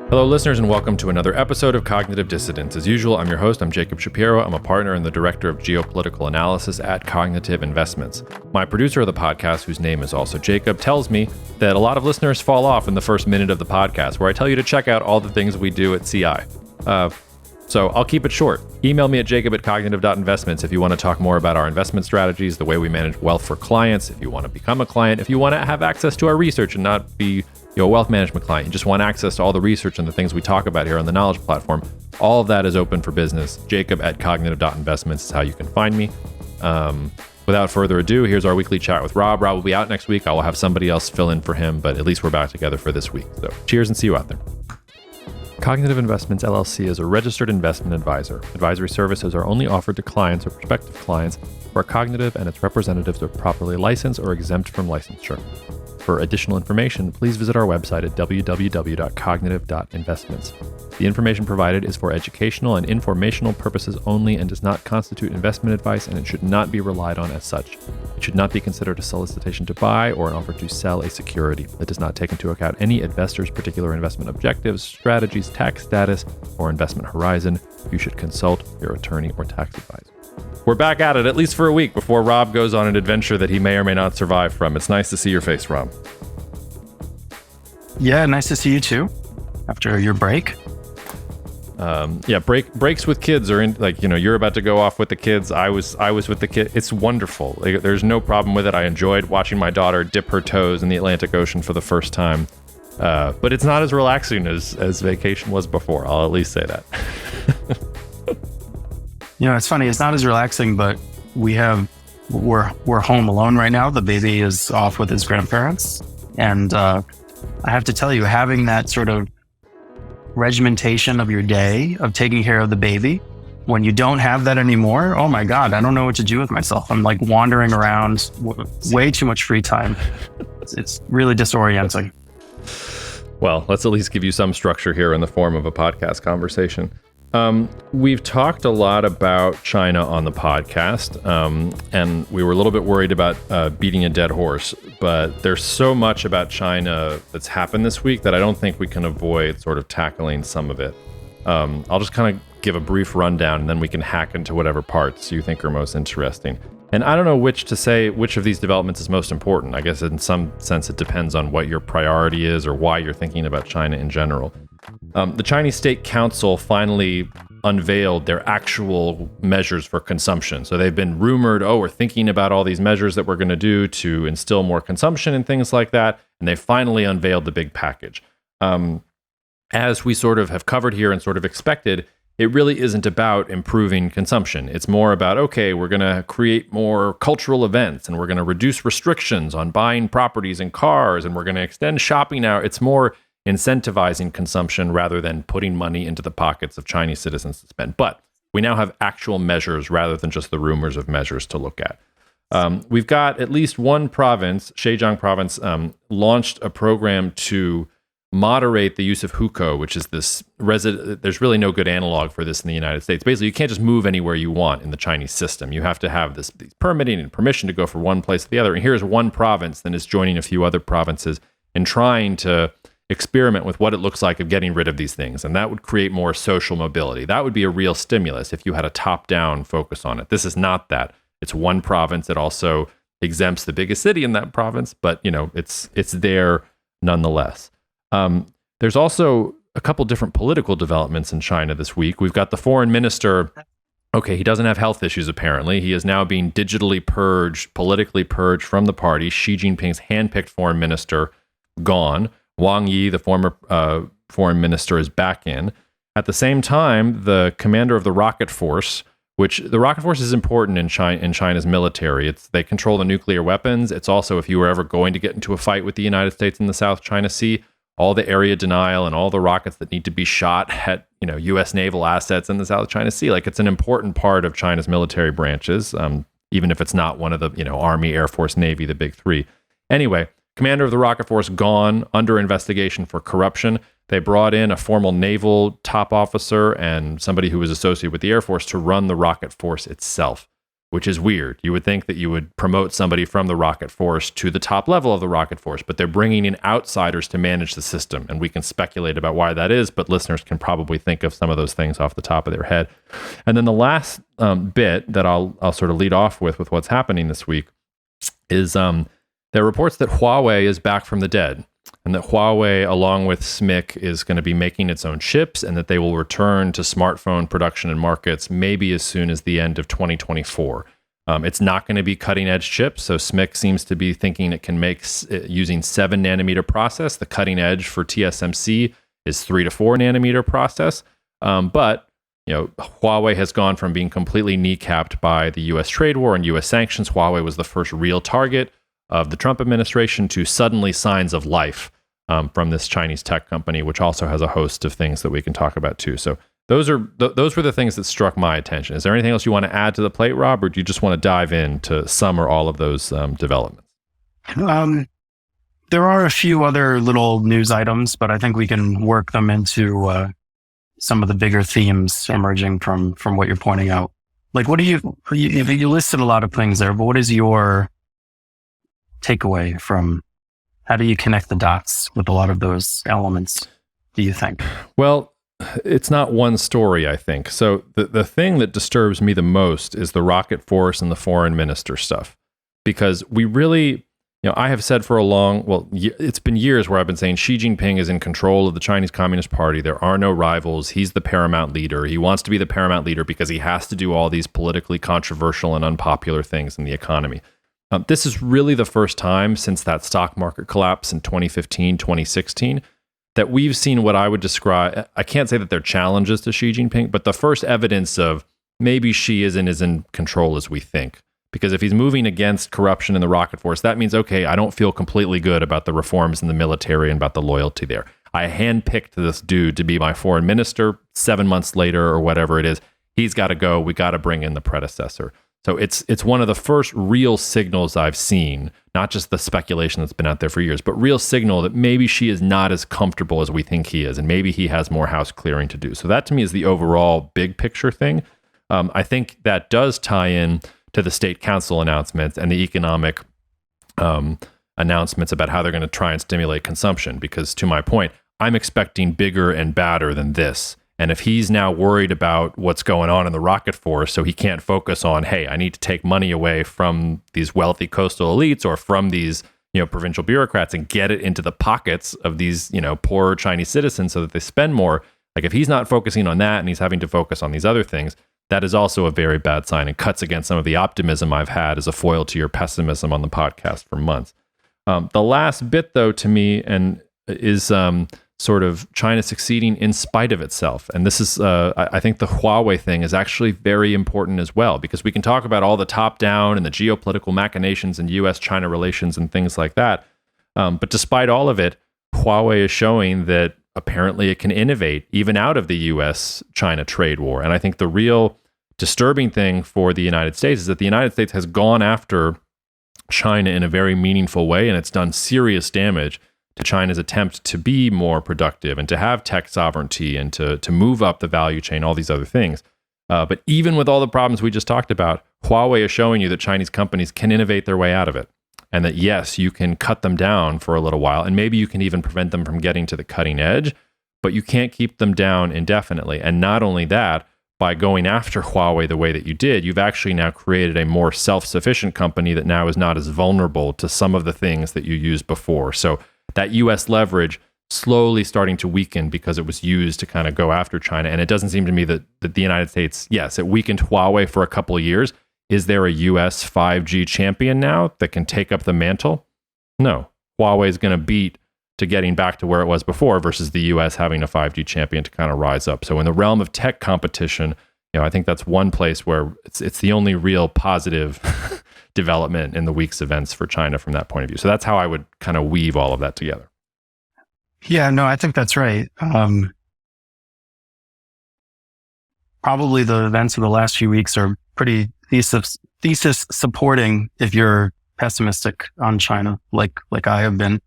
Hello, listeners, and welcome to another episode of Cognitive Dissidence. As usual, I'm your host. I'm Jacob Shapiro. I'm a partner and the director of geopolitical analysis at Cognitive Investments. My producer of the podcast, whose name is also Jacob, tells me that a lot of listeners fall off in the first minute of the podcast, where I tell you to check out all the things we do at CI. So I'll keep it short. Email me at jacob@cognitive.investments if you want to talk more about our investment strategies, the way we manage wealth for clients, if you want to become a client, if you want to have access to our research and not be a wealth management client, you just want access to all the research and the things we talk about here on the Knowledge Platform. All of that is open for business. Jacob@cognitive.investments is how you can find me. Without further ado, here's our weekly chat with Rob. Rob will be out next week. I will have somebody else fill in for him, but at least we're back together for this week. So cheers and see you out there. Cognitive Investments LLC is a registered investment advisor. Advisory services are only offered to clients or prospective clients where Cognitive and its representatives are properly licensed or exempt from licensure. For additional information, please visit our website at www.cognitive.investments. The information provided is for educational and informational purposes only and does not constitute investment advice, and it should not be relied on as such. It should not be considered a solicitation to buy or an offer to sell a security. It does not take into account any investor's particular investment objectives, strategies, tax status, or investment horizon. You should consult your attorney or tax advisor. We're back at it, at least for a week, before Rob goes on an adventure that he may or may not survive from. It's nice to see your face, Rob. Yeah, nice to see you too, after your break. Breaks with kids are you're about to go off with the kids. I was with the kid. It's wonderful. There's no problem with it. I enjoyed watching my daughter dip her toes in the Atlantic Ocean for the first time. But it's not as relaxing as vacation was before. I'll at least say that. It's funny. It's not as relaxing, but we're home alone right now. The baby is off with his grandparents, and I have to tell you, having that sort of regimentation of your day of taking care of the baby, when you don't have that anymore, oh my God, I don't know what to do with myself. I'm like wandering around, way too much free time. It's really disorienting. Well, let's at least give you some structure here in the form of a podcast conversation. We've talked a lot about China on the podcast, and we were a little bit worried about beating a dead horse, but there's so much about China that's happened this week that I don't think we can avoid sort of tackling some of it. I'll just kind of give a brief rundown, and then we can hack into whatever parts you think are most interesting. And I don't know which of these developments is most important. I guess in some sense it depends on what your priority is or why you're thinking about China in general. The Chinese State Council finally unveiled their actual measures for consumption. So they've been rumored, we're thinking about all these measures that we're going to do to instill more consumption and things like that. And they finally unveiled the big package. As we sort of have covered here and sort of expected, it really isn't about improving consumption. It's more about, we're going to create more cultural events and we're going to reduce restrictions on buying properties and cars and we're going to extend shopping hours. It's more incentivizing consumption rather than putting money into the pockets of Chinese citizens to spend. But we now have actual measures rather than just the rumors of measures to look at. We've got at least one province, Zhejiang province, launched a program to moderate the use of hukou, which is this there's really no good analog for this in the United States. Basically, you can't just move anywhere you want in the Chinese system. You have to have these permitting and permission to go from one place to the other. And here's one province that is joining a few other provinces in trying to experiment with what it looks like of getting rid of these things. And that would create more social mobility. That would be a real stimulus if you had a top-down focus on it. This is not that. It's one province. It also exempts the biggest city in that province, but it's there nonetheless. There's also a couple different political developments in China this week. We've got the foreign minister. He doesn't have health issues, apparently. He is now being digitally purged, politically purged from the party. Xi Jinping's handpicked foreign minister, gone. Wang Yi, the former foreign minister, is back in. At the same time, the commander of the rocket force, which the rocket force is important in China's military. They control the nuclear weapons. It's also, if you were ever going to get into a fight with the United States in the South China Sea, all the area denial and all the rockets that need to be shot at U.S. naval assets in the South China Sea. It's an important part of China's military branches, even if it's not one of the Army, Air Force, Navy, the big three. Anyway, commander of the rocket force gone, under investigation for corruption. They brought in a former naval top officer and somebody who was associated with the Air Force to run the rocket force itself. which is weird. You would think that you would promote somebody from the rocket force to the top level of the rocket force, but they're bringing in outsiders to manage the system. And we can speculate about why that is, but listeners can probably think of some of those things off the top of their head. And then the last bit that I'll sort of lead off with what's happening this week is there are reports that Huawei is back from the dead, and that Huawei, along with SMIC, is going to be making its own chips, and that they will return to smartphone production and markets maybe as soon as the end of 2024. It's not going to be cutting-edge chips, so SMIC seems to be thinking it can make, using 7 nanometer process. The cutting edge for TSMC is 3 to 4 nanometer process. But Huawei has gone from being completely kneecapped by the U.S. trade war and U.S. sanctions. Huawei was the first real target of the Trump administration to suddenly signs of life from this Chinese tech company, which also has a host of things that we can talk about too. So those were the things that struck my attention. Is there anything else you want to add to the plate, Rob, or do you just want to dive into some or all of those developments? There are a few other little news items, but I think we can work them into some of the bigger themes emerging from what you're pointing out. Like, what do you listed a lot of things there, but what is your takeaway from, how do you connect the dots with a lot of those elements, do you think? Well, it's not one story, I think. So the thing that disturbs me the most is the rocket force and the foreign minister stuff, because we really, I have said for it's been years where I've been saying Xi Jinping is in control of the Chinese Communist Party. There are no rivals. He's the paramount leader. He wants to be the paramount leader because he has to do all these politically controversial and unpopular things in the economy. This is really the first time since that stock market collapse in 2015, 2016, that we've seen what I would describe, I can't say that they're challenges to Xi Jinping, but the first evidence of maybe Xi isn't as in control as we think. Because if he's moving against corruption in the rocket force, that means, okay, I don't feel completely good about the reforms in the military and about the loyalty there. I handpicked this dude to be my foreign minister. 7 months later or whatever it is, he's got to go. We got to bring in the predecessor. So it's one of the first real signals I've seen, not just the speculation that's been out there for years, but real signal that maybe Xi is not as comfortable as we think he is, and maybe he has more house clearing to do. So that to me is the overall big picture thing. I think that does tie in to the state council announcements and the economic announcements about how they're going to try and stimulate consumption, because to my point, I'm expecting bigger and badder than this. And if he's now worried about what's going on in the rocket force, so he can't focus on, hey, I need to take money away from these wealthy coastal elites or from these, provincial bureaucrats and get it into the pockets of these, poor Chinese citizens so that they spend more. Like, if he's not focusing on that and he's having to focus on these other things, that is also a very bad sign and cuts against some of the optimism I've had as a foil to your pessimism on the podcast for months. The last bit, though, to me, and is sort of China succeeding in spite of itself. And this is, I think the Huawei thing is actually very important as well, because we can talk about all the top-down and the geopolitical machinations in U.S.-China relations and things like that. But despite all of it, Huawei is showing that apparently it can innovate even out of the U.S.-China trade war. And I think the real disturbing thing for the United States is that the United States has gone after China in a very meaningful way, and it's done serious damage to China's attempt to be more productive and to have tech sovereignty and to move up the value chain, all these other things. But even with all the problems we just talked about, Huawei is showing you that Chinese companies can innovate their way out of it. And that, yes, you can cut them down for a little while, and maybe you can even prevent them from getting to the cutting edge, but you can't keep them down indefinitely. And not only that, by going after Huawei the way that you did, you've actually now created a more self-sufficient company that now is not as vulnerable to some of the things that you used before. So that U.S. leverage slowly starting to weaken because it was used to kind of go after China. And it doesn't seem to me that the United States, yes, it weakened Huawei for a couple of years. Is there a U.S. 5G champion now that can take up the mantle? No. Huawei is going to beat to getting back to where it was before versus the U.S. having a 5G champion to kind of rise up. So in the realm of tech competition, I think that's one place where it's the only real positive development in the week's events for China from that point of view. So that's how I would kind of weave all of that together. Yeah, no, I think that's right. Probably the events of the last few weeks are pretty thesis supporting if you're pessimistic on China, like I have been.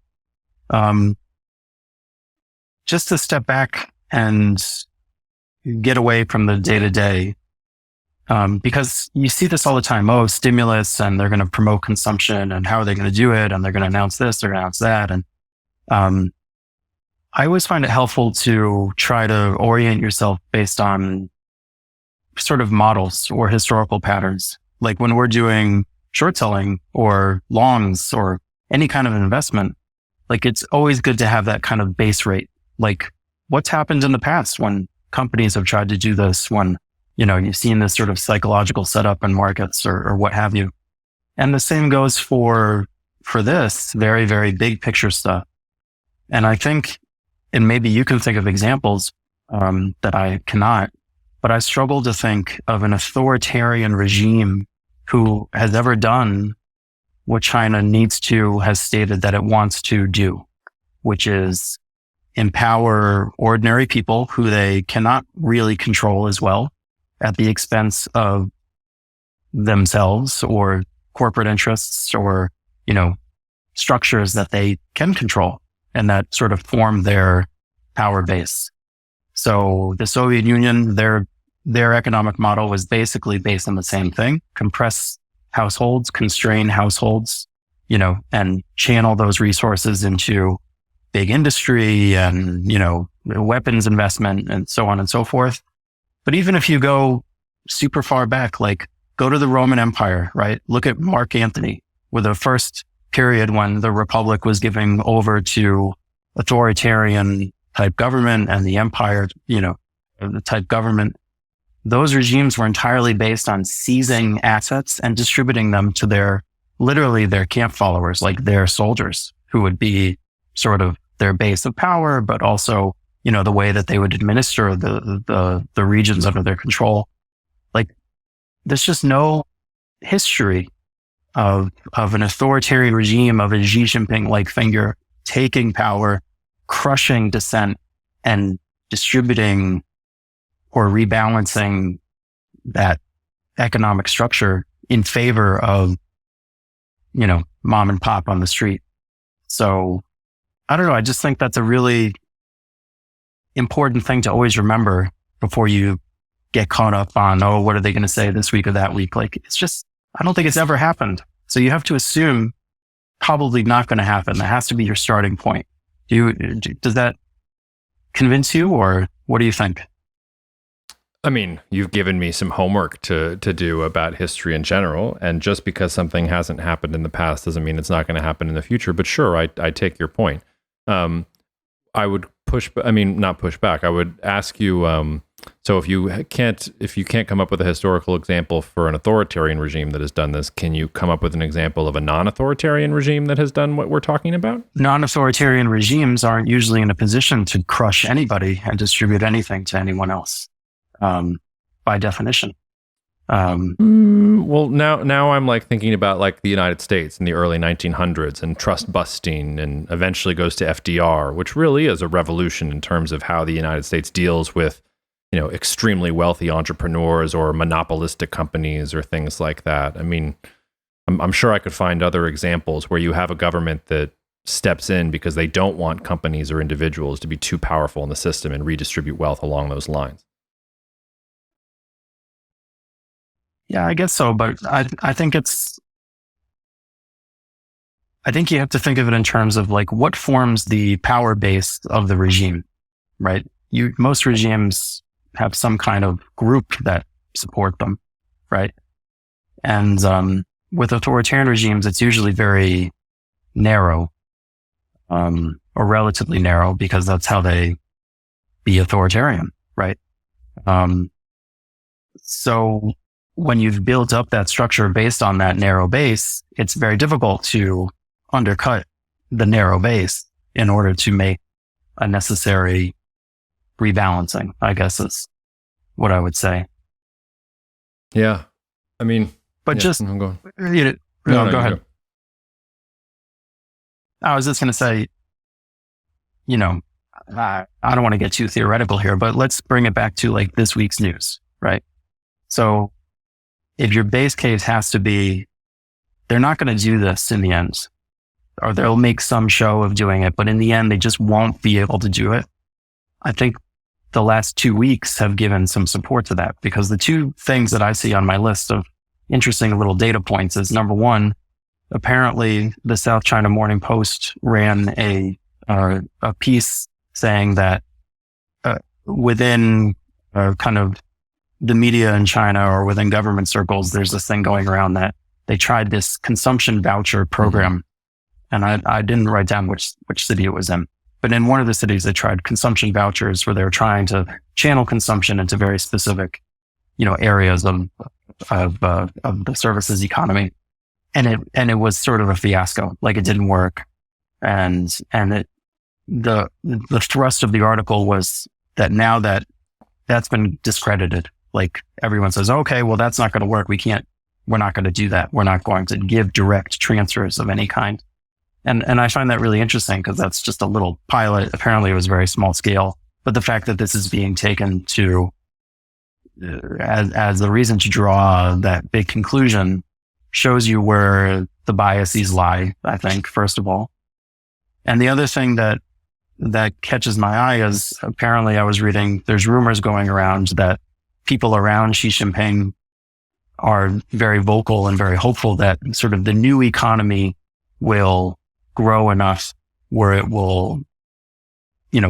Just to step back and get away from the day-to-day, Because you see this all the time. Oh, stimulus, and they're going to promote consumption, and how are they going to do it? And they're going to announce this, they're going to announce that. And I always find it helpful to try to orient yourself based on sort of models or historical patterns. Like when we're doing short selling or longs or any kind of investment, like it's always good to have that kind of base rate. Like what's happened in the past when companies have tried to do this, when you've seen this sort of psychological setup in markets or what have you. And the same goes for this very, very big picture stuff. And I think, and maybe you can think of examples that I cannot, but I struggle to think of an authoritarian regime who has ever done what China has stated that it wants to do, which is empower ordinary people who they cannot really control as well, at the expense of themselves or corporate interests or, structures that they can control and that sort of form their power base. So the Soviet Union, their economic model was basically based on the same thing: compress households, constrain households, and channel those resources into big industry and, weapons investment and so on and so forth. But even if you go super far back, like go to the Roman Empire, right? Look at Mark Antony, with the first period when the Republic was giving over to authoritarian type government and the empire, the type government. Those regimes were entirely based on seizing assets and distributing them to literally their camp followers, like their soldiers, who would be sort of their base of power, but also the way that they would administer the regions under their control. Like there's just no history of an authoritarian regime, of a Xi Jinping-like figure taking power, crushing dissent, and distributing or rebalancing that economic structure in favor of, mom and pop on the street. So I don't know. I just think that's a really important thing to always remember before you get caught up on, oh, what are they going to say this week or that week? Like, it's just, I don't think it's ever happened. So you have to assume probably not going to happen. That has to be your starting point. Does that convince you, or what do you think? I mean, you've given me some homework to do about history in general. And just because something hasn't happened in the past doesn't mean it's not going to happen in the future. But sure, I take your point. I would not push back. I would ask you, so if you can't come up with a historical example for an authoritarian regime that has done this, can you come up with an example of a non-authoritarian regime that has done what we're talking about? Non-authoritarian regimes aren't usually in a position to crush anybody and distribute anything to anyone else, by definition. Well, now I'm like thinking about like the United States in the early 1900s and trust busting, and eventually goes to FDR, which really is a revolution in terms of how the United States deals with, extremely wealthy entrepreneurs or monopolistic companies or things like that. I mean, I'm sure I could find other examples where you have a government that steps in because they don't want companies or individuals to be too powerful in the system and redistribute wealth along those lines. Yeah, I guess so. But I think you have to think of it in terms of like what forms the power base of the regime, right? Most regimes have some kind of group that support them, right? And with authoritarian regimes, it's usually very narrow, or relatively narrow, because that's how they be authoritarian, right? So when you've built up that structure based on that narrow base, it's very difficult to undercut the narrow base in order to make a necessary rebalancing, I guess is what I would say. Yeah. I mean, but yeah, just, I'm going. No, go ahead. Go. I was just going to say, I don't want to get too theoretical here, but let's bring it back to like this week's news, right? So if your base case has to be, they're not going to do this in the end, or they'll make some show of doing it, but in the end, they just won't be able to do it. I think the last 2 weeks have given some support to that, because the two things that I see on my list of interesting little data points is, number one, apparently the South China Morning Post ran a piece saying that within kind of the media in China or within government circles, there's this thing going around that they tried this consumption voucher program. And I didn't write down which city it was in. But in one of the cities, they tried consumption vouchers where they were trying to channel consumption into very specific, areas of the services economy. And it was sort of a fiasco. Like, it didn't work. And the thrust of the article was that now that that's been discredited, like, everyone says, okay, well, that's not going to work. We're not going to do that. We're not going to give direct transfers of any kind. And I find that really interesting, because that's just a little pilot. Apparently it was very small scale, but the fact that this is being taken to as a reason to draw that big conclusion shows you where the biases lie, I think, first of all. And the other thing that catches my eye is, apparently I was reading, there's rumors going around that people around Xi Jinping are very vocal and very hopeful that sort of the new economy will grow enough where it will,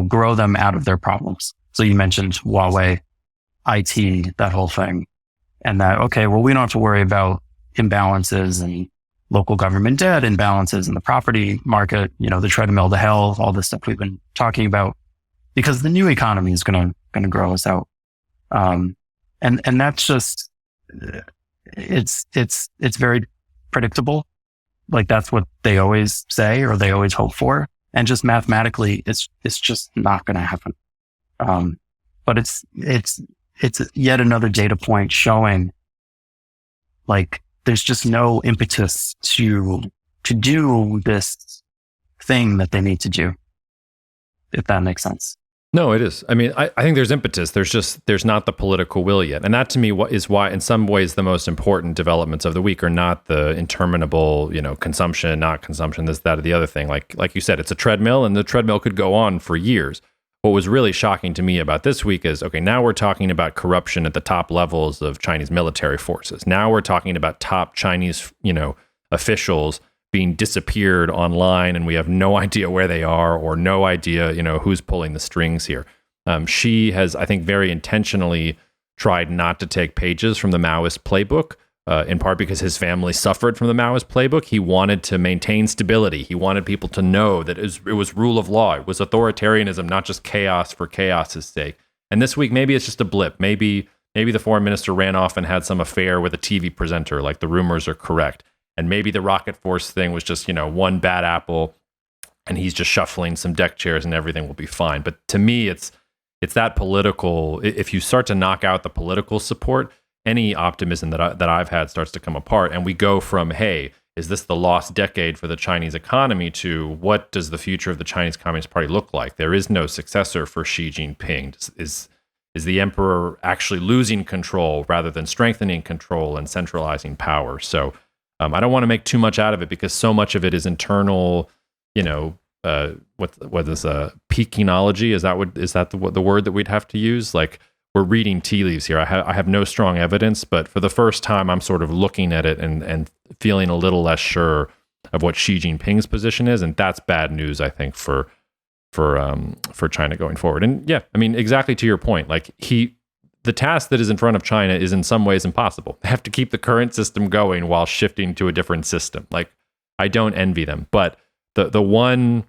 grow them out of their problems. So you mentioned Huawei, IT, that whole thing. And that, okay, well, we don't have to worry about imbalances and local government debt imbalances in the property market, the treadmill to hell, all this stuff we've been talking about, because the new economy is going to grow us out. And that's just, it's very predictable. Like, that's what they always say, or they always hope for. And just mathematically, it's just not going to happen. But it's yet another data point showing, like, there's just no impetus to do this thing that they need to do, if that makes sense. No, it is. I mean, I think there's impetus. There's not the political will yet. And that, to me, is why, in some ways, the most important developments of the week are not the interminable, consumption, not consumption, this, that, or the other thing. Like you said, it's a treadmill, and the treadmill could go on for years. What was really shocking to me about this week is, okay, now we're talking about corruption at the top levels of Chinese military forces. Now we're talking about top Chinese, officials being disappeared online, and we have no idea where they are, or no idea, who's pulling the strings here. She has, I think, very intentionally tried not to take pages from the Maoist playbook, in part because his family suffered from the Maoist playbook. He wanted to maintain stability. He wanted people to know that it was rule of law. It was authoritarianism, not just chaos for chaos's sake. And this week, maybe it's just a blip. Maybe the foreign minister ran off and had some affair with a TV presenter, like the rumors are correct. And maybe the rocket force thing was just, one bad apple, and he's just shuffling some deck chairs and everything will be fine. But to me, it's that political, if you start to knock out the political support, any optimism that I've had starts to come apart. And we go from, hey, is this the lost decade for the Chinese economy, to what does the future of the Chinese Communist Party look like? There is no successor for Xi Jinping. Is the emperor actually losing control rather than strengthening control and centralizing power? So I don't want to make too much out of it, because so much of it is internal, what is peakinology? Is that the word that we'd have to use? Like, we're reading tea leaves here. I have no strong evidence, but for the first time, I'm sort of looking at it and feeling a little less sure of what Xi Jinping's position is, and that's bad news, I think, for China going forward. And yeah, I mean, exactly to your point, like the task that is in front of China is in some ways impossible. They have to keep the current system going while shifting to a different system. Like, I don't envy them, but the one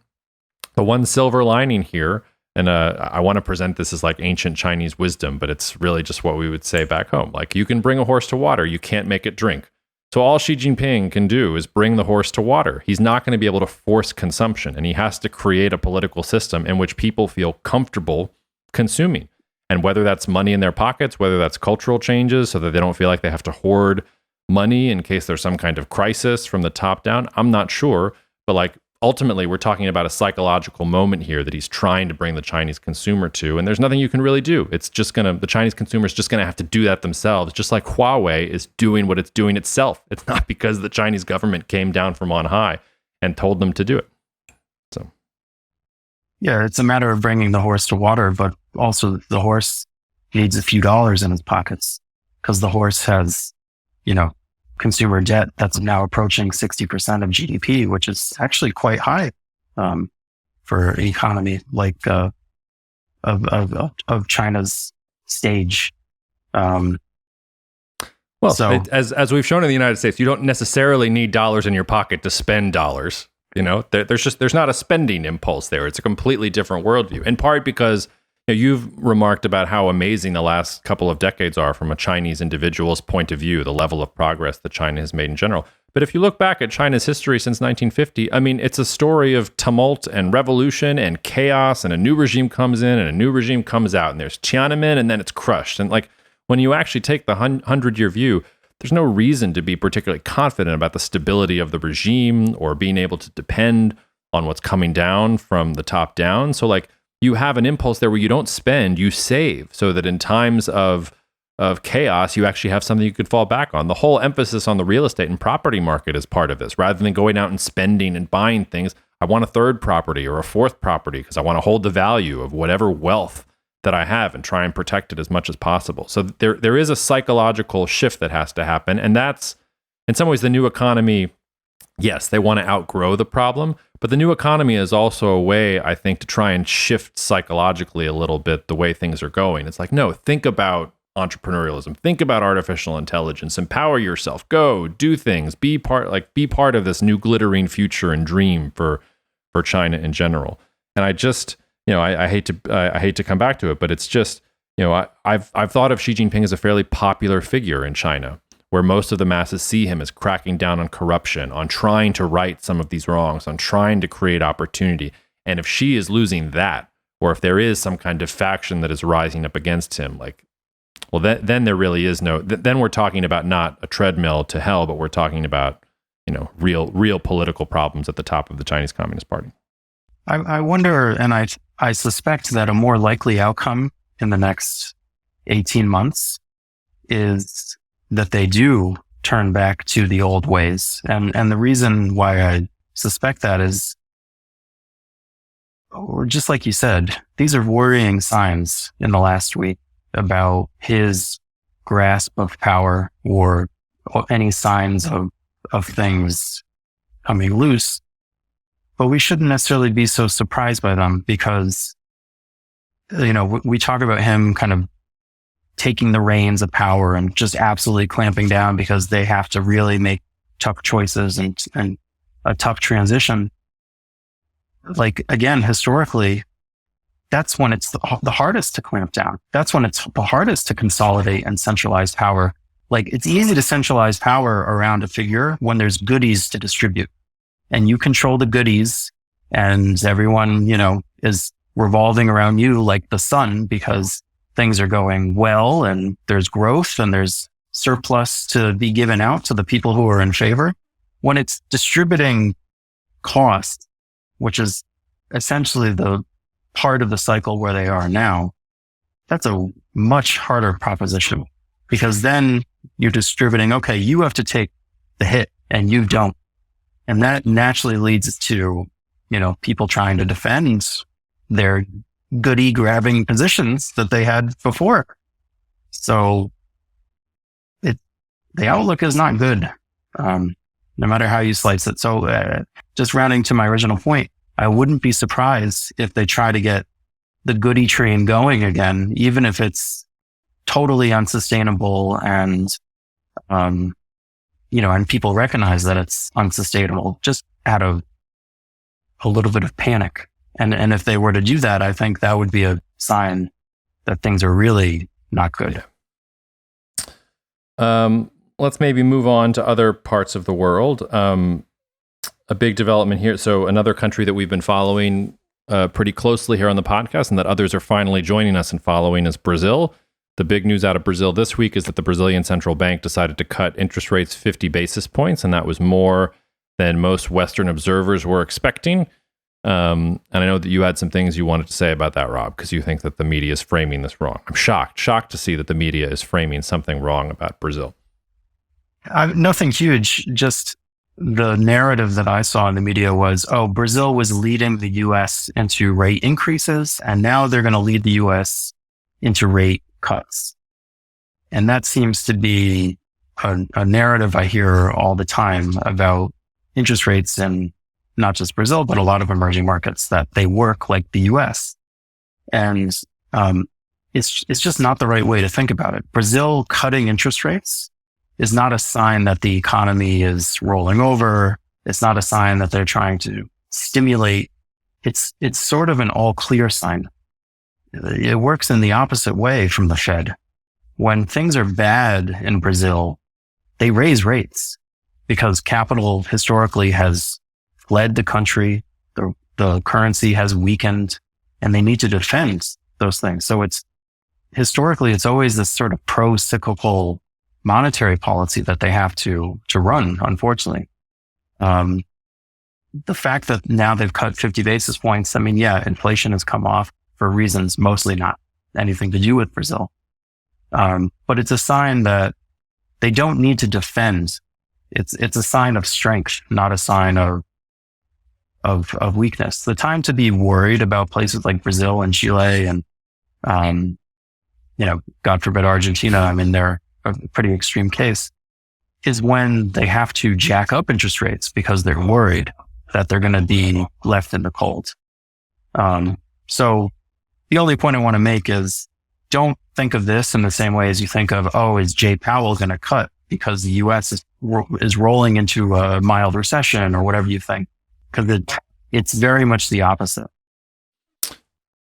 silver lining here, and I want to present this as like ancient Chinese wisdom, but it's really just what we would say back home. Like, you can bring a horse to water, you can't make it drink. So all Xi Jinping can do is bring the horse to water. He's not going to be able to force consumption, and he has to create a political system in which people feel comfortable consuming. And whether that's money in their pockets, whether that's cultural changes so that they don't feel like they have to hoard money in case there's some kind of crisis from the top down, I'm not sure. But like, ultimately, we're talking about a psychological moment here that he's trying to bring the Chinese consumer to, and there's nothing you can really do. The Chinese consumer is just going to have to do that themselves, just like Huawei is doing what it's doing itself. It's not because the Chinese government came down from on high and told them to do it. So, Yeah, it's a matter of bringing the horse to water, but also the horse needs a few dollars in his pockets because the horse has, consumer debt that's now approaching 60% of GDP, which is actually quite high for an economy like of China's stage. As we've shown in the United States, you don't necessarily need dollars in your pocket to spend dollars. There's not a spending impulse there. It's a completely different worldview. In part because you've remarked about how amazing the last couple of decades are from a Chinese individual's point of view, the level of progress that China has made in general. But if you look back at China's history since 1950, it's a story of tumult and revolution and chaos, and a new regime comes in and a new regime comes out, and there's Tiananmen, and then it's crushed. And when you actually take the 100-year view, there's no reason to be particularly confident about the stability of the regime or being able to depend on what's coming down from the top down. So you have an impulse there where you don't spend, you save, so that in times of chaos, you actually have something you could fall back on. The whole emphasis on the real estate and property market is part of this. Rather than going out and spending and buying things, I want a third property or a fourth property because I want to hold the value of whatever wealth that I have and try and protect it as much as possible. So there is a psychological shift that has to happen. And that's, in some ways, the new economy. Yes, they want to outgrow the problem, but the new economy is also a way, I think, to try and shift psychologically a little bit the way things are going. It's no, think about entrepreneurialism, think about artificial intelligence, empower yourself, go do things, be part of this new glittering future and dream for China in general. And I just, I hate to come back to it, but it's just, I've thought of Xi Jinping as a fairly popular figure in China, where most of the masses see him as cracking down on corruption, on trying to right some of these wrongs, on trying to create opportunity. And if Xi is losing that, or if there is some kind of faction that is rising up against him, then there really is then we're talking about not a treadmill to hell, but we're talking about, real political problems at the top of the Chinese Communist Party. I wonder, and I suspect that a more likely outcome in the next 18 months is that they do turn back to the old ways. And the reason why I suspect that is, or just like you said, these are worrying signs in the last week about his grasp of power or any signs of things coming loose. But we shouldn't necessarily be so surprised by them because, we talk about him kind of taking the reins of power and just absolutely clamping down because they have to really make tough choices and a tough transition. Again, historically, that's when it's the hardest to clamp down. That's when it's the hardest to consolidate and centralize power. It's easy to centralize power around a figure when there's goodies to distribute and you control the goodies and everyone, is revolving around you like the sun because things are going well and there's growth and there's surplus to be given out to the people who are in favor. When it's distributing cost, which is essentially the part of the cycle where they are now, that's a much harder proposition because then you're distributing, okay, you have to take the hit and you don't. And that naturally leads to, people trying to defend their goodie grabbing positions that they had before. So the outlook is not good, no matter how you slice it. So just rounding to my original point, I wouldn't be surprised if they try to get the goodie train going again, even if it's totally unsustainable and people recognize that it's unsustainable just out of a little bit of panic. And if they were to do that, I think that would be a sign that things are really not good. Let's maybe move on to other parts of the world. A big development here. So another country that we've been following pretty closely here on the podcast and that others are finally joining us and following is Brazil. The big news out of Brazil this week is that the Brazilian central bank decided to cut interest rates 50 basis points, and that was more than most Western observers were expecting. And I know that you had some things you wanted to say about that, Rob, because you think that the media is framing this wrong. I'm shocked to see that the media is framing something wrong about Brazil. Nothing huge, just the narrative that I saw in the media was, oh, Brazil was leading the US into rate increases, and now they're going to lead the US into rate cuts. And that seems to be a narrative I hear all the time about interest rates in not just Brazil, but a lot of emerging markets, that they work like the US. And it's just not the right way to think about it. Brazil cutting interest rates is not a sign that the economy is rolling over. It's not a sign that they're trying to stimulate. It's sort of an all clear sign. It works in the opposite way from the Fed. When things are bad in Brazil, they raise rates because capital historically has fled the country. The currency has weakened, and they need to defend those things. So historically, it's always this sort of pro-cyclical monetary policy that they have to run, unfortunately. The fact that now they've cut 50 basis points, I mean, yeah, inflation has come off for reasons mostly not anything to do with Brazil. But it's a sign that they don't need to defend. It's a sign of strength, not a sign of weakness. The time to be worried about places like Brazil and Chile and, God forbid Argentina, I mean, they're a pretty extreme case, is when they have to jack up interest rates because they're worried that they're going to be left in the cold. So the only point I want to make is, don't think of this in the same way as you think of, oh, is Jay Powell going to cut because the U.S. is rolling into a mild recession or whatever you think, because it's very much the opposite.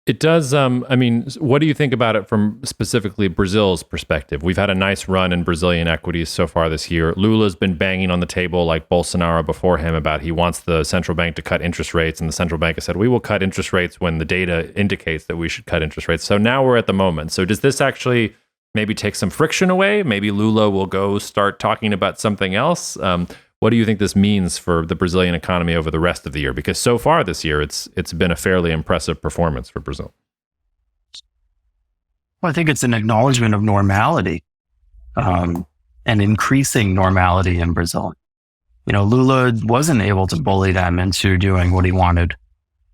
It does. What do you think about it from specifically Brazil's perspective? We've had a nice run in Brazilian equities so far this year. Lula's been banging on the table like Bolsonaro before him about he wants the central bank to cut interest rates. And the central bank has said, we will cut interest rates when the data indicates that we should cut interest rates. So now we're at the moment. So does this actually maybe take some friction away? Maybe Lula will go start talking about something else. What do you think this means for the Brazilian economy over the rest of the year? Because so far this year, it's been a fairly impressive performance for Brazil. Well, I think it's an acknowledgement of normality, and increasing normality in Brazil. Lula wasn't able to bully them into doing what he wanted.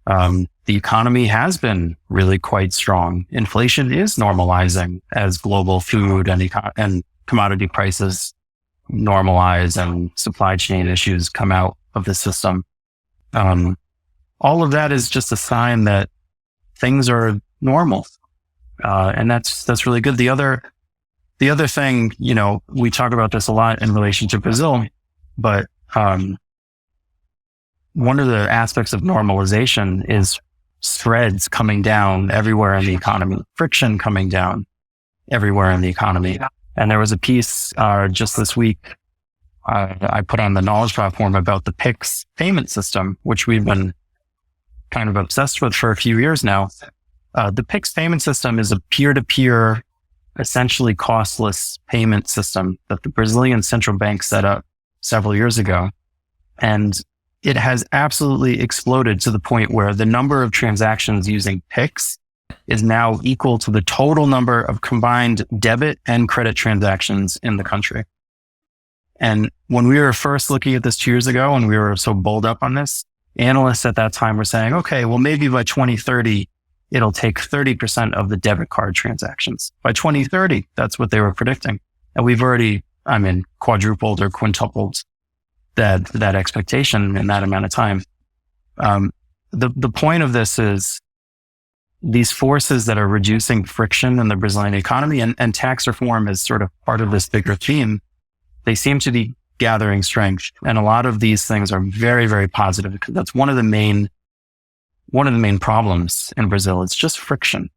The economy has been really quite strong. Inflation is normalizing as global food and commodity prices normalize and supply chain issues come out of the system. All of that is just a sign that things are normal. And that's really good. The other thing, we talk about this a lot in relation to Brazil, but, one of the aspects of normalization is spreads coming down everywhere in the economy, friction coming down everywhere in the economy. And there was a piece just this week I put on the Knowledge platform about the PIX payment system, which we've been kind of obsessed with for a few years now. The PIX payment system is a peer-to-peer, essentially costless payment system that the Brazilian central bank set up several years ago. And it has absolutely exploded to the point where the number of transactions using PIX is now equal to the total number of combined debit and credit transactions in the country. And when we were first looking at this 2 years ago, and we were so bowled up on this, analysts at that time were saying, okay, well, maybe by 2030, it'll take 30% of the debit card transactions. By 2030, that's what they were predicting. And we've already, quadrupled or quintupled that expectation in that amount of time. The point of this is these forces that are reducing friction in the Brazilian economy, and tax reform is sort of part of this bigger theme. They seem to be gathering strength. And a lot of these things are very, very positive, because that's one of the main problems in Brazil. It's just friction,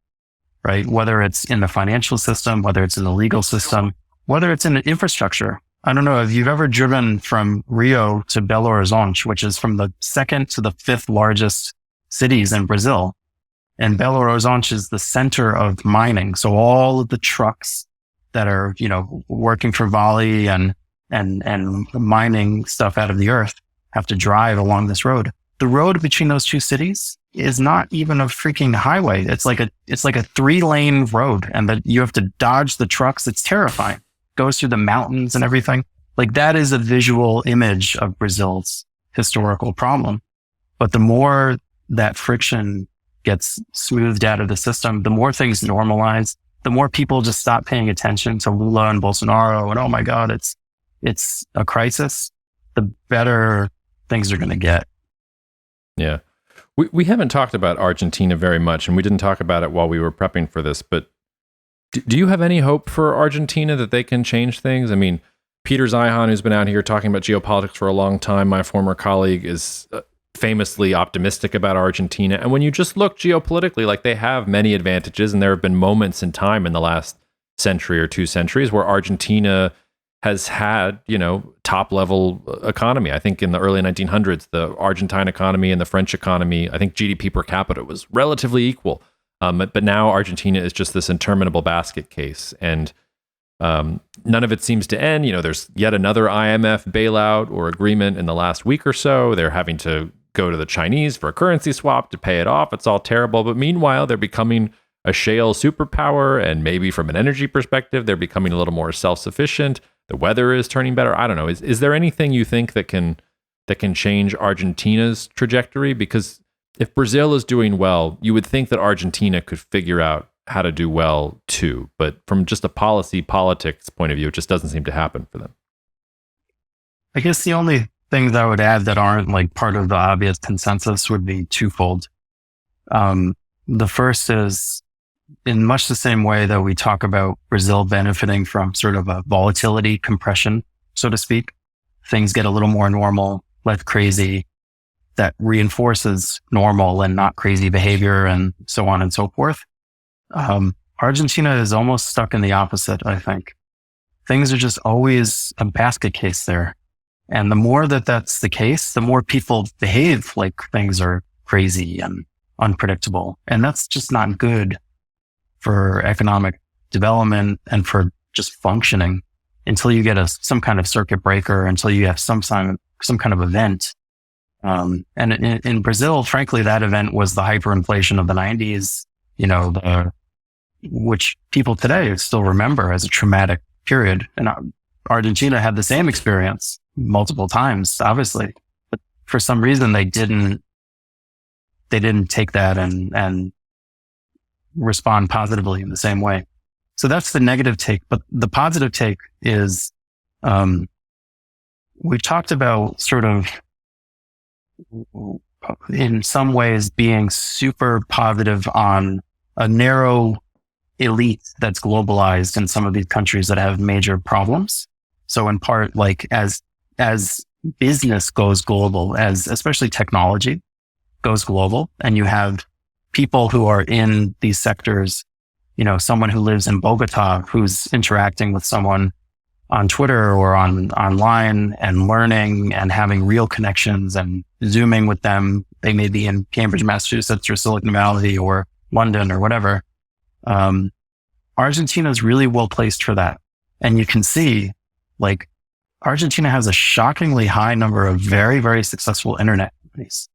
right? Whether it's in the financial system, whether it's in the legal system, whether it's in the infrastructure. I don't know if you've ever driven from Rio to Belo Horizonte, which is from the 2nd to the 5th largest cities in Brazil. And Belo Horizonte is the center of mining. So all of the trucks that are, working for Vale and mining stuff out of the earth have to drive along this road. The road between those two cities is not even a freaking highway. It's like a 3-lane road, and that you have to dodge the trucks. It's terrifying. Goes through the mountains and everything. Like that is a visual image of Brazil's historical problem. But the more that friction gets smoothed out of the system, the more things normalize, the more people just stop paying attention to Lula and Bolsonaro and, oh my God, it's a crisis, the better things are going to get. Yeah. We haven't talked about Argentina very much, and we didn't talk about it while we were prepping for this, but do you have any hope for Argentina that they can change things? I mean, Peter Zeihan, who's been out here talking about geopolitics for a long time, my former colleague, is famously optimistic about Argentina. And when you just look geopolitically, like they have many advantages, and there have been moments in time in the last century or 2 centuries where Argentina has had, top level economy. I think in the early 1900s, the Argentine economy and the French economy, I think GDP per capita was relatively equal. But now Argentina is just this interminable basket case. And none of it seems to end. There's yet another IMF bailout or agreement in the last week or so. They're having to go to the Chinese for a currency swap to pay it off. It's all terrible. But meanwhile, they're becoming a shale superpower. And maybe from an energy perspective, they're becoming a little more self-sufficient. The weather is turning better. I don't know. Is there anything you think that can change Argentina's trajectory? Because if Brazil is doing well, you would think that Argentina could figure out how to do well too. But from just a politics point of view, it just doesn't seem to happen for them. I guess the only things I would add that aren't like part of the obvious consensus would be twofold. The first is, in much the same way that we talk about Brazil benefiting from sort of a volatility compression, so to speak, things get a little more normal, less crazy, that reinforces normal and not crazy behavior and so on and so forth. Argentina is almost stuck in the opposite, I think. Things are just always a basket case there. And the more that that's the case, the more people behave like things are crazy and unpredictable. And that's just not good for economic development and for just functioning until you get some kind of circuit breaker, until you have some kind of event. And in Brazil, frankly, that event was the hyperinflation of the 90s, which people today still remember as a traumatic period. And Argentina had the same experience multiple times, obviously, but for some reason they didn't take that and respond positively in the same way. So that's the negative take. But the positive take is, we've talked about sort of in some ways being super positive on a narrow elite that's globalized in some of these countries that have major problems. So in part, like as business goes global, as especially technology goes global, and you have people who are in these sectors, someone who lives in Bogota who's interacting with someone on Twitter or online and learning and having real connections and Zooming with them. They may be in Cambridge, Massachusetts or Silicon Valley or London or whatever. Argentina is really well placed for that. And you can see, like, Argentina has a shockingly high number of very, very successful internet companies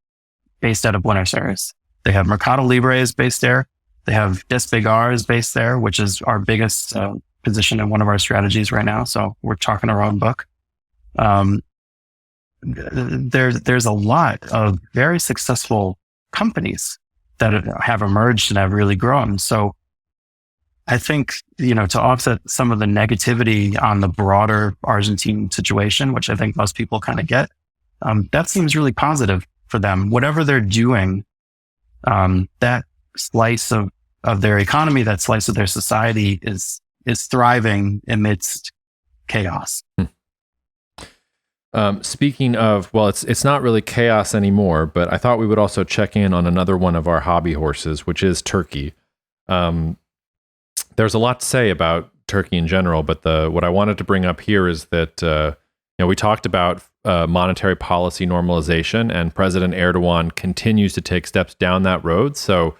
based out of Buenos Aires. They have Mercado Libre is based there. They have Despegar is based there, which is our biggest position in one of our strategies right now. So we're talking our own book. There's a lot of very successful companies that have emerged and have really grown. So I think, to offset some of the negativity on the broader Argentine situation, which I think most people kind of get, that seems really positive for them. Whatever they're doing, that slice of their economy, that slice of their society is thriving amidst chaos. Speaking of, well, it's not really chaos anymore, but I thought we would also check in on another one of our hobby horses, which is Turkey. There's a lot to say about Turkey in general, but what I wanted to bring up here is that we talked about monetary policy normalization, and President Erdogan continues to take steps down that road. So,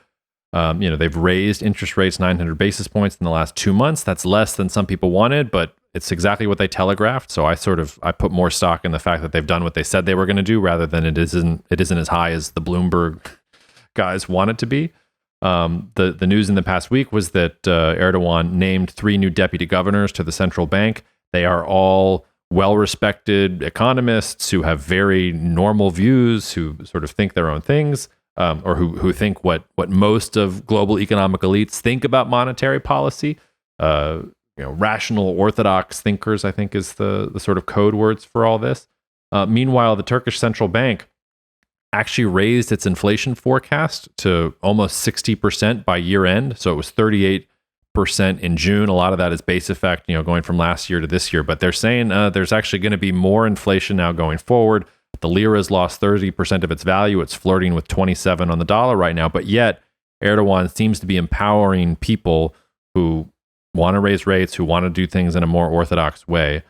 they've raised interest rates 900 basis points in the last 2 months. That's less than some people wanted, but it's exactly what they telegraphed. So I put more stock in the fact that they've done what they said they were going to do, rather than it isn't as high as the Bloomberg guys want it to be. The news in the past week was that Erdogan named 3 new deputy governors to the central bank. They are all well-respected economists who have very normal views, who sort of think their own things, or who think what most of global economic elites think about monetary policy. Rational orthodox thinkers, I think, is the sort of code words for all this. Meanwhile, the Turkish central bank actually raised its inflation forecast to almost 60% by year end. So it was 38% in June. A lot of that is base effect, going from last year to this year. But they're saying there's actually going to be more inflation now going forward. The lira has lost 30% of its value. It's flirting with 27 on the dollar right now. But yet, Erdogan seems to be empowering people who want to raise rates, who want to do things in a more orthodox way.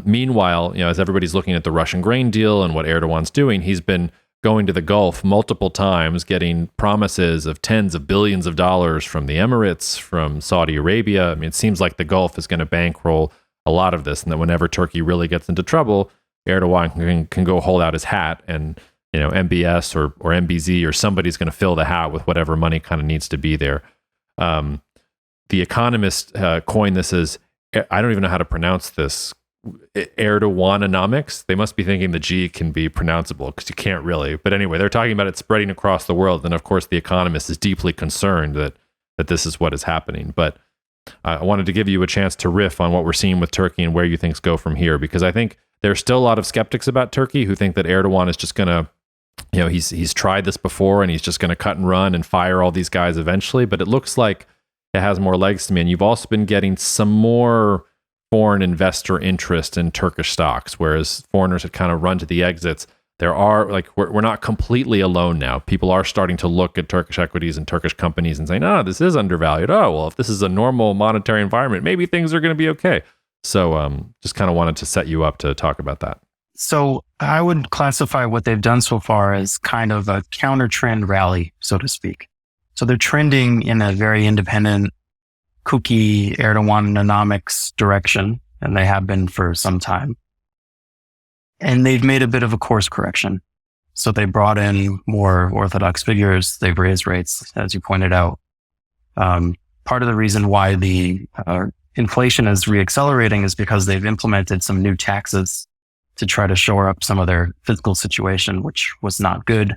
Meanwhile, as everybody's looking at the Russian grain deal and what Erdogan's doing, he's been going to the Gulf multiple times, getting promises of tens of billions of dollars from the Emirates, from Saudi Arabia. I mean, it seems like the Gulf is going to bankroll a lot of this, and that whenever Turkey really gets into trouble, Erdogan can go hold out his hat, and MBS or MBZ or somebody's going to fill the hat with whatever money kind of needs to be there. The Economist coined this as, I don't even know how to pronounce this, Erdoganomics. They must be thinking the G can be pronounceable, because you can't really. But anyway, they're talking about it spreading across the world. And of course, the Economist is deeply concerned that this is what is happening. But I wanted to give you a chance to riff on what we're seeing with Turkey and where you things go from here, because I think there's still a lot of skeptics about Turkey who think that Erdogan is just going to, he's tried this before and he's just going to cut and run and fire all these guys eventually. But it looks like it has more legs to me. And you've also been getting some more foreign investor interest in Turkish stocks, whereas foreigners had kind of run to the exits. There are, we're not completely alone now. People are starting to look at Turkish equities and Turkish companies and saying, this is undervalued. Oh, well, if this is a normal monetary environment, maybe things are going to be okay. So just kind of wanted to set you up to talk about that. So I would classify what they've done so far as kind of a counter trend rally, so to speak. So they're trending in a very independent, kooky Erdoganomics direction, and they have been for some time. And they've made a bit of a course correction. So they brought in more orthodox figures. They've raised rates, as you pointed out. Part of the reason why the inflation is reaccelerating is because they've implemented some new taxes to try to shore up some of their fiscal situation, which was not good.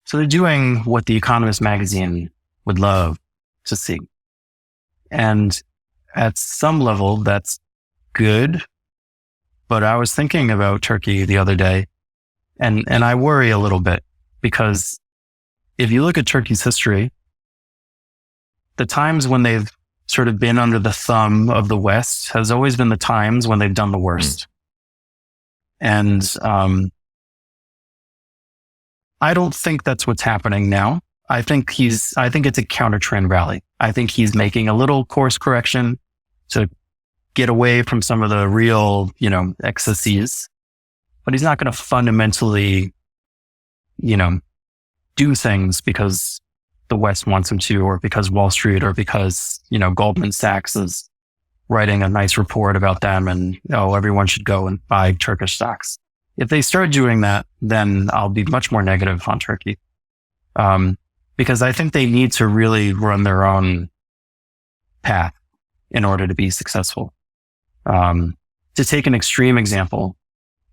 So they're doing what the Economist magazine would love to see. And at some level, that's good. But I was thinking about Turkey the other day, and I worry a little bit, because if you look at Turkey's history, the times when they've sort of been under the thumb of the West has always been the times when they've done the worst. And I don't think that's what's happening now. I think it's a counter trend rally. I think he's making a little course correction to get away from some of the real, excesses, but he's not going to fundamentally, do things because the West wants him to, or because Wall Street, or because, Goldman Sachs is writing a nice report about them and, everyone should go and buy Turkish stocks. If they start doing that, then I'll be much more negative on Turkey. Because I think they need to really run their own path in order to be successful. To take an extreme example,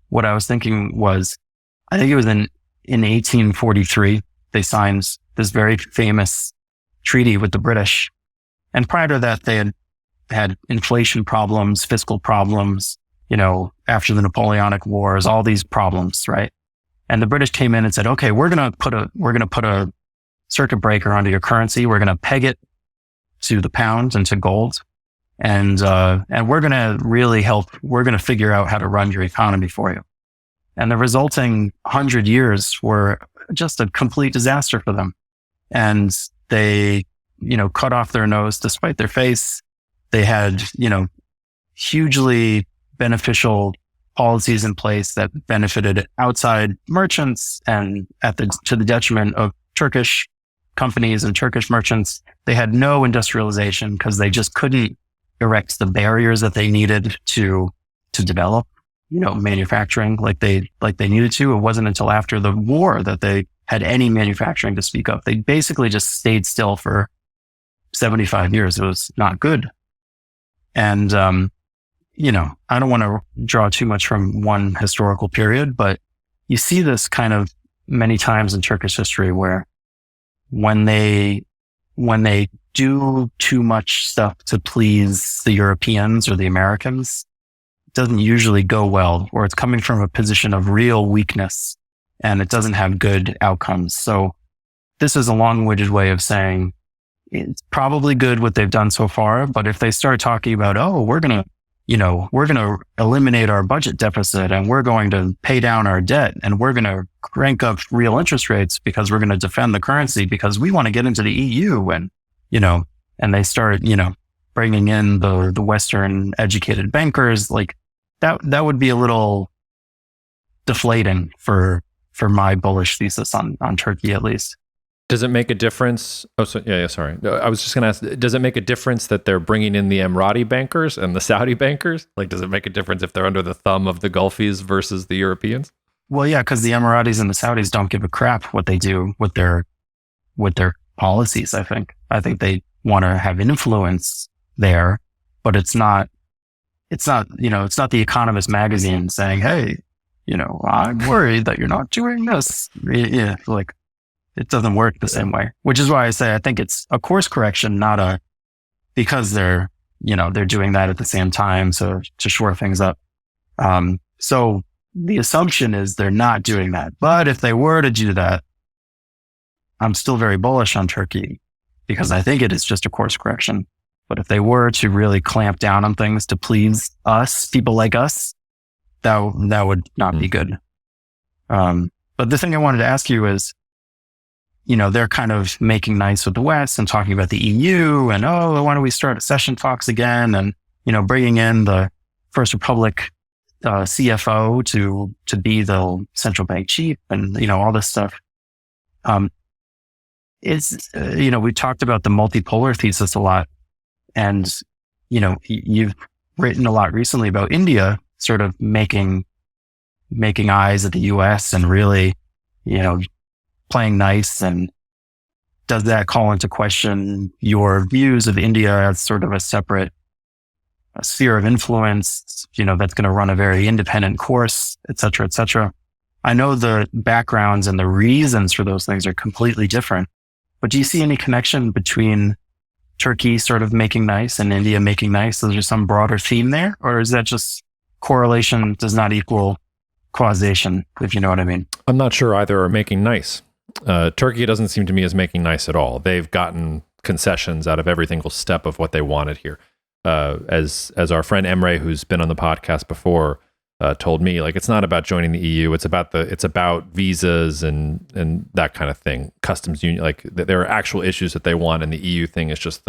what I was thinking was, I think it was in 1843, they signed this very famous treaty with the British. And prior to that, they had inflation problems, fiscal problems, after the Napoleonic Wars, all these problems, right? And the British came in and said, okay, we're going to put a circuit breaker onto your currency. We're going to peg it to the pound and to gold. And we're going to really help. We're going to figure out how to run your economy for you. And the resulting 100 years were just a complete disaster for them. And they, cut off their nose to spite their face. They had, hugely beneficial policies in place that benefited outside merchants, and to the detriment of Turkish companies and Turkish merchants. They had no industrialization because they just couldn't erect the barriers that they needed to develop, manufacturing like they needed to. It wasn't until after the war that they had any manufacturing to speak of. They basically just stayed still for 75 years. It was not good. And I don't want to draw too much from one historical period, but you see this kind of many times in Turkish history where when they do too much stuff to please the Europeans or the Americans, it doesn't usually go well, or it's coming from a position of real weakness and it doesn't have good outcomes. So this is a long-winded way of saying it's probably good what they've done so far, but if they start talking about, we're going to eliminate our budget deficit and we're going to pay down our debt and we're going to crank up real interest rates because we're going to defend the currency because we want to get into the EU and they start, bringing in the Western educated bankers, like that would be a little deflating for my bullish thesis on Turkey, at least. Does it make a difference? Oh, so yeah, sorry. I was just going to ask, does it make a difference that they're bringing in the Emirati bankers and the Saudi bankers? Like, does it make a difference if they're under the thumb of the Gulfies versus the Europeans? Well, yeah, because the Emiratis and the Saudis don't give a crap what they do with their policies. I think they want to have influence there, but it's not the Economist magazine saying, hey, I'm worried that you're not doing this. Yeah, like it doesn't work the same way, which is why I say I think it's a course correction, not because they're doing that at the same time. So to shore things up. So the assumption is they're not doing that. But if they were to do that, I'm still very bullish on Turkey because I think it is just a course correction. But if they were to really clamp down on things to please us, people like us, that would not be good. But the thing I wanted to ask you is, they're kind of making nice with the West and talking about the EU and, why don't we start accession talks again? And, bringing in the First Republic CFO to be the central bank chief and, all this stuff. We talked about the multipolar thesis a lot. And, you've written a lot recently about India sort of making eyes at the US and really, playing nice. And does that call into question your views of India as sort of a separate sphere of influence, that's going to run a very independent course, et cetera, et cetera? I know the backgrounds and the reasons for those things are completely different, but do you see any connection between Turkey sort of making nice and India making nice? Is there some broader theme there? Or is that just correlation does not equal causation, if you know what I mean? I'm not sure either are making nice. Turkey doesn't seem to me as making nice at all. They've gotten concessions out of every single step of what they wanted here. As our friend Emre, who's been on the podcast before, told me, like, it's not about joining the EU. It's about visas and that kind of thing. Customs union, like there are actual issues that they want, and the EU thing is just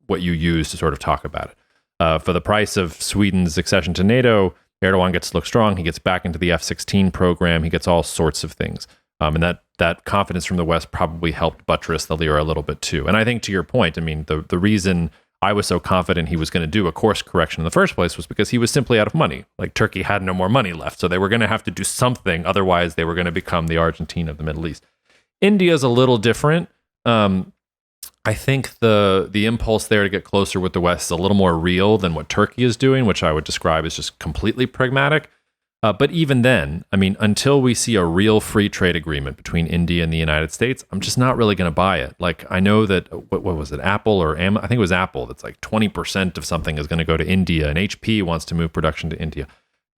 what you use to sort of talk about it. For the price of Sweden's accession to NATO, Erdogan gets to look strong. He gets back into the F-16 program. He gets all sorts of things. And that confidence from the West probably helped buttress the lira a little bit too. And I think to your point, I mean, the reason I was so confident he was going to do a course correction in the first place was because he was simply out of money. Like Turkey had no more money left. So they were going to have to do something. Otherwise, they were going to become the Argentina of the Middle East. India's a little different. I think the impulse there to get closer with the West is a little more real than what Turkey is doing, which I would describe as just completely pragmatic. But even then, I mean, until we see a real free trade agreement between India and the United States, I'm just not really going to buy it. Like, I know that, what was it, Apple or I think it was Apple, that's like 20% of something is going to go to India, and HP wants to move production to India.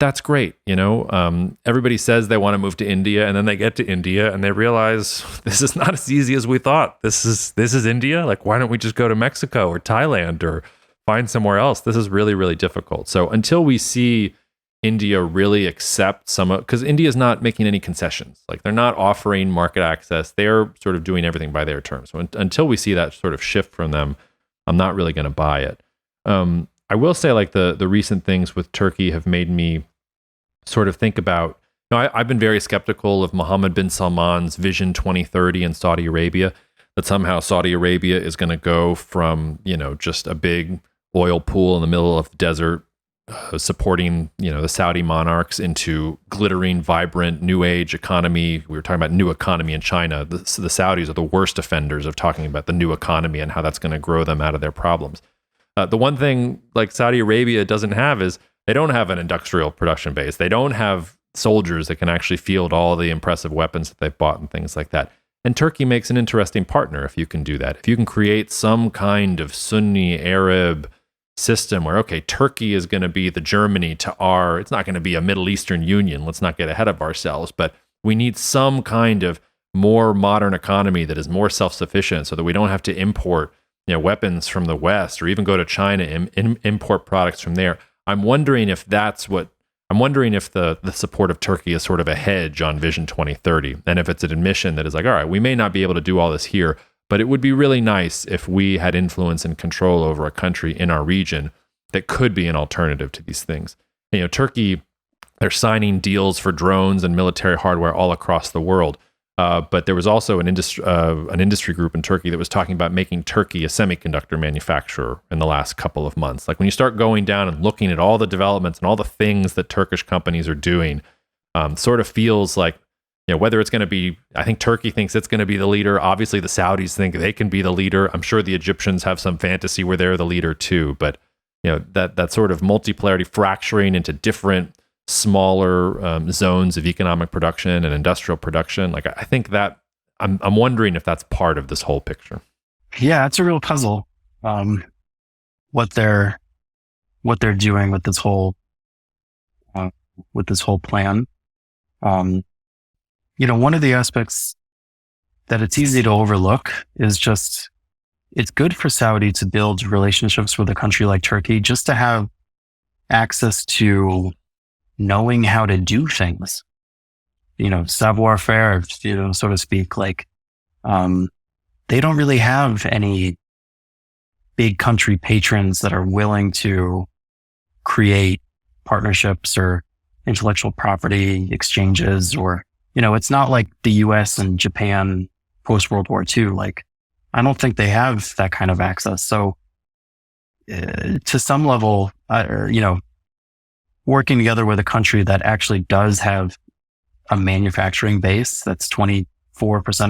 That's great. Everybody says they want to move to India, and then they get to India and they realize this is not as easy as we thought. This is India. Like, why don't we just go to Mexico or Thailand or find somewhere else? This is really, really difficult. So until we see India really accept because India is not making any concessions. Like, they're not offering market access. They're sort of doing everything by their terms. So until we see that sort of shift from them, I'm not really going to buy it. I will say, like, the recent things with Turkey have made me sort of think about, I've been very skeptical of Mohammed bin Salman's Vision 2030 in Saudi Arabia, that somehow Saudi Arabia is going to go from, just a big oil pool in the middle of the desert, supporting, the Saudi monarchs, into glittering, vibrant, new age economy. We were talking about new economy in China. The Saudis are the worst offenders of talking about the new economy and how that's going to grow them out of their problems. The one thing like Saudi Arabia doesn't have is They don't have an industrial production base. They don't have soldiers that can actually field all the impressive weapons that they've bought and things like that. And Turkey makes an interesting partner if you can do that. If you can create some kind of Sunni Arab system where, okay, Turkey is going to be the Germany to our, it's not going to be a Middle Eastern Union. Let's not get ahead of ourselves, but we need some kind of more modern economy that is more self-sufficient so that we don't have to import, weapons from the West or even go to China and import products from there. I'm wondering if the support of Turkey is sort of a hedge on Vision 2030. And if it's an admission that is like, all right, we may not be able to do all this here, but it would be really nice if we had influence and control over a country in our region that could be an alternative to these things. Turkey, they're signing deals for drones and military hardware all across the world. But there was also an industry group in Turkey that was talking about making Turkey a semiconductor manufacturer in the last couple of months. Like when you start going down and looking at all the developments and all the things that Turkish companies are doing, sort of feels like, whether it's going to be, I think Turkey thinks it's going to be the leader. Obviously, the Saudis think they can be the leader. I'm sure the Egyptians have some fantasy where they're the leader too. But that sort of multipolarity fracturing into different smaller zones of economic production and industrial production. Like I think that I'm wondering if that's part of this whole picture. Yeah, it's a real puzzle. What they're doing with this whole plan. One of the aspects that it's easy to overlook is just it's good for Saudi to build relationships with a country like Turkey just to have access to knowing how to do things, savoir faire, so to speak. Like, they don't really have any big country patrons that are willing to create partnerships or intellectual property exchanges, or, it's not like the US and Japan post World War II. Like, I don't think they have that kind of access. So, to some level, working together with a country that actually does have a manufacturing base that's 24%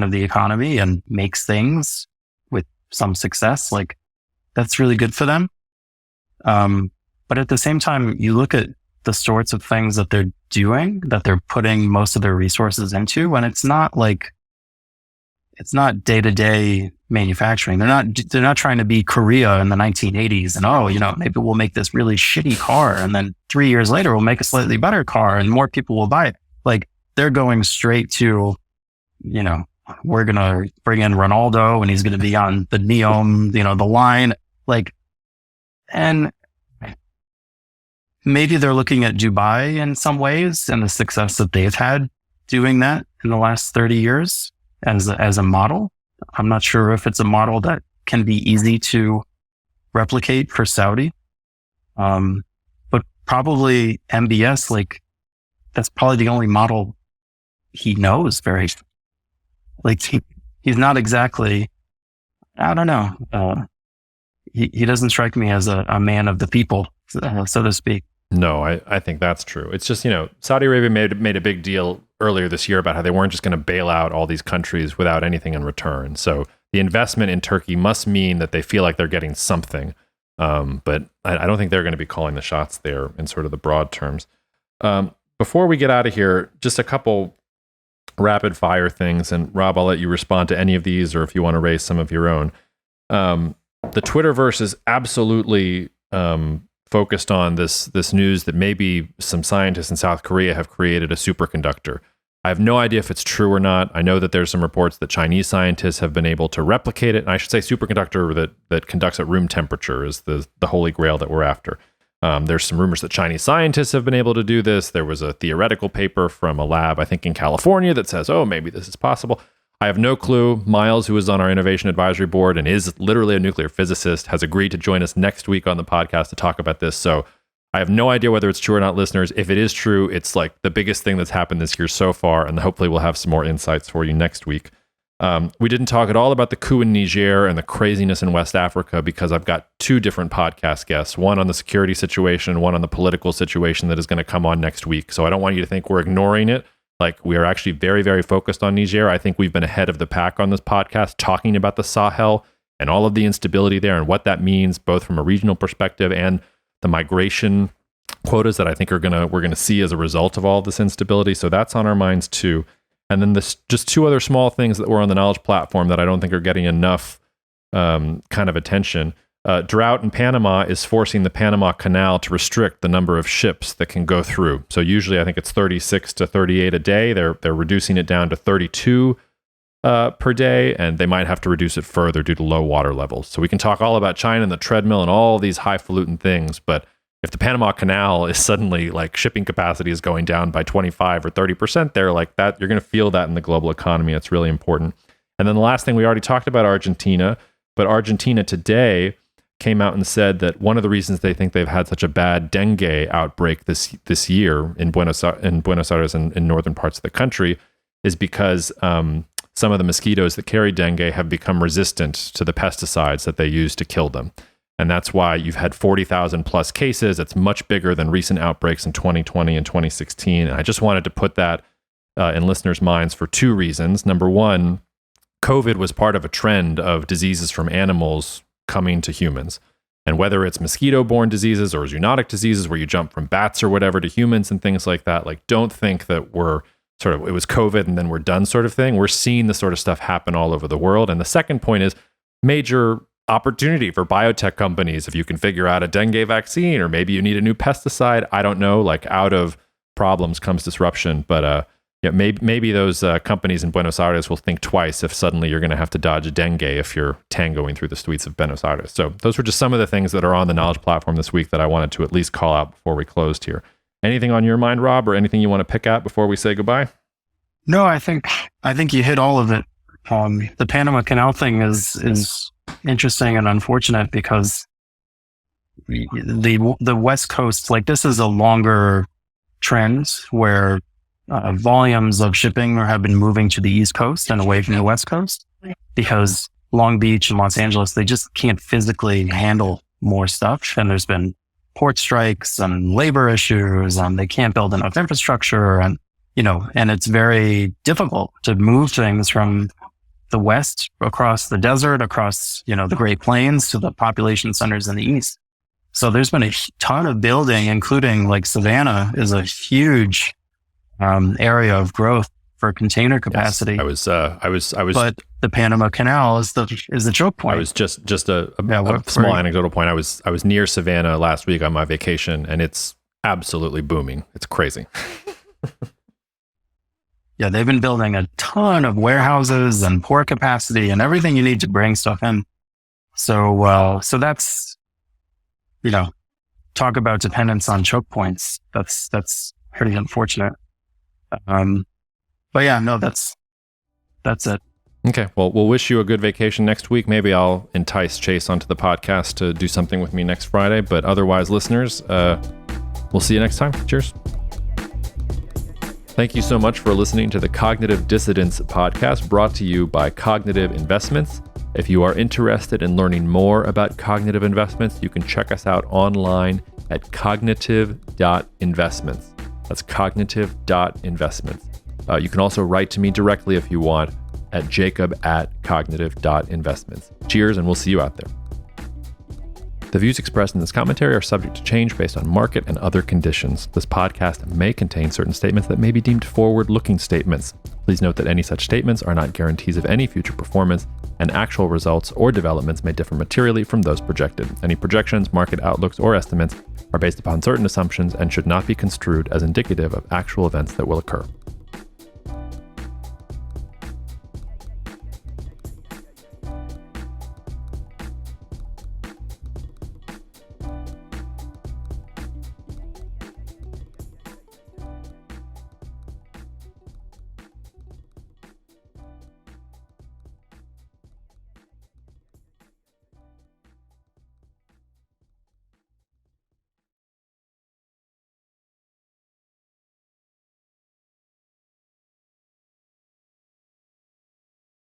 of the economy and makes things with some success, like that's really good for them. But at the same time, you look at the sorts of things that they're doing, that they're putting most of their resources into, and it's not day-to-day manufacturing. They're not trying to be Korea in the 1980s and, maybe we'll make this really shitty car. And then 3 years later, we'll make a slightly better car and more people will buy it. Like they're going straight to, we're going to bring in Ronaldo and he's going to be on the Neom, the line, and maybe they're looking at Dubai in some ways and the success that they've had doing that in the last 30 years. As a model. I'm not sure if it's a model that can be easy to replicate for Saudi. But probably MBS, that's probably the only model he knows he's not exactly, I don't know. He doesn't strike me as a man of the people, so to speak. No, I think that's true. It's just, Saudi Arabia made a big deal earlier this year about how they weren't just going to bail out all these countries without anything in return. So the investment in Turkey must mean that they feel like they're getting something. But I don't think they're going to be calling the shots there in sort of the broad terms. Before we get out of here, just a couple rapid fire things. And Rob, I'll let you respond to any of these or if you want to raise some of your own. The Twitterverse is absolutely focused on this news that maybe some scientists in South Korea have created a superconductor. I have no idea if it's true or not. I know that there's some reports that Chinese scientists have been able to replicate it. And I should say superconductor that conducts at room temperature is the holy grail that we're after. There's some rumors that Chinese scientists have been able to do this. There was a theoretical paper from a lab, I think in California, that says, oh, maybe this is possible. I have no clue. Miles, who is on our innovation advisory board and is literally a nuclear physicist, has agreed to join us next week on the podcast to talk about this. So I have no idea whether it's true or not, listeners. If it is true, it's like the biggest thing that's happened this year so far, and hopefully we'll have some more insights for you next week. We didn't talk at all about the coup in Niger and the craziness in West Africa because I've got two different podcast guests, one on the security situation, one on the political situation that is going to come on next week. So I don't want you to think we're ignoring it. Like, we are actually very, very focused on Niger. I think we've been ahead of the pack on this podcast, talking about the Sahel and all of the instability there and what that means, both from a regional perspective and the migration quotas that I think we're gonna see as a result of all this instability. So that's on our minds too. And then just two other small things that were on the knowledge platform that I don't think are getting enough kind of attention. Drought in Panama is forcing the Panama Canal to restrict the number of ships that can go through. So usually I think it's 36 to 38 a day. They're reducing it down to 32 per day, and they might have to reduce it further due to low water levels. So we can talk all about China and the treadmill and all these highfalutin things, but if the Panama Canal is suddenly like shipping capacity is going down by 25 or 30% there, like that, you're going to feel that in the global economy. It's really important. And then the last thing, we already talked about Argentina, but Argentina today came out and said that one of the reasons they think they've had such a bad dengue outbreak this year in Buenos Aires and in northern parts of the country is because some of the mosquitoes that carry dengue have become resistant to the pesticides that they use to kill them. And that's why you've had 40,000 plus cases. It's much bigger than recent outbreaks in 2020 and 2016. And I just wanted to put that in listeners' minds for two reasons. Number one, COVID was part of a trend of diseases from animals coming to humans. And whether it's mosquito-borne diseases or zoonotic diseases where you jump from bats or whatever to humans and things like that, like don't think that it was COVID and then we're done sort of thing. We're seeing this sort of stuff happen all over the world. And the second point is major opportunity for biotech companies. If you can figure out a dengue vaccine, or maybe you need a new pesticide, I don't know, like out of problems comes disruption. But maybe those companies in Buenos Aires will think twice if suddenly you're going to have to dodge a dengue if you're tangoing through the streets of Buenos Aires. So those were just some of the things that are on the knowledge platform this week that I wanted to at least call out before we closed here. Anything on your mind, Rob, or anything you want to pick at before we say goodbye? No, I think you hit all of it. The Panama Canal thing is interesting and unfortunate because the West Coast, like this is a longer trend where volumes of shipping have been moving to the East Coast and away from the West Coast because Long Beach and Los Angeles, they just can't physically handle more stuff. And there's been port strikes and labor issues and they can't build enough infrastructure and it's very difficult to move things from the West across the desert, across, the Great Plains to the population centers in the East. So there's been a ton of building, including like Savannah is a huge area of growth for container capacity. Yes, I was. But the Panama Canal is the choke point. I was just a small anecdotal point. I was near Savannah last week on my vacation, and it's absolutely booming. It's crazy. Yeah, they've been building a ton of warehouses and port capacity and everything you need to bring stuff in. So that's, talk about dependence on choke points. That's pretty unfortunate. But yeah, no, that's it. Okay. Well, we'll wish you a good vacation next week. Maybe I'll entice Chase onto the podcast to do something with me next Friday. But otherwise, listeners, we'll see you next time. Cheers. Thank you so much for listening to the Cognitive Dissidence podcast brought to you by Cognitive Investments. If you are interested in learning more about cognitive investments, you can check us out online at cognitive.investments. That's cognitive.investments. You can also write to me directly if you want at jacob@cognitive.investments. Cheers, and we'll see you out there. The views expressed in this commentary are subject to change based on market and other conditions. This podcast may contain certain statements that may be deemed forward-looking statements. Please note that any such statements are not guarantees of any future performance, and actual results or developments may differ materially from those projected. Any projections, market outlooks, or estimates are based upon certain assumptions and should not be construed as indicative of actual events that will occur.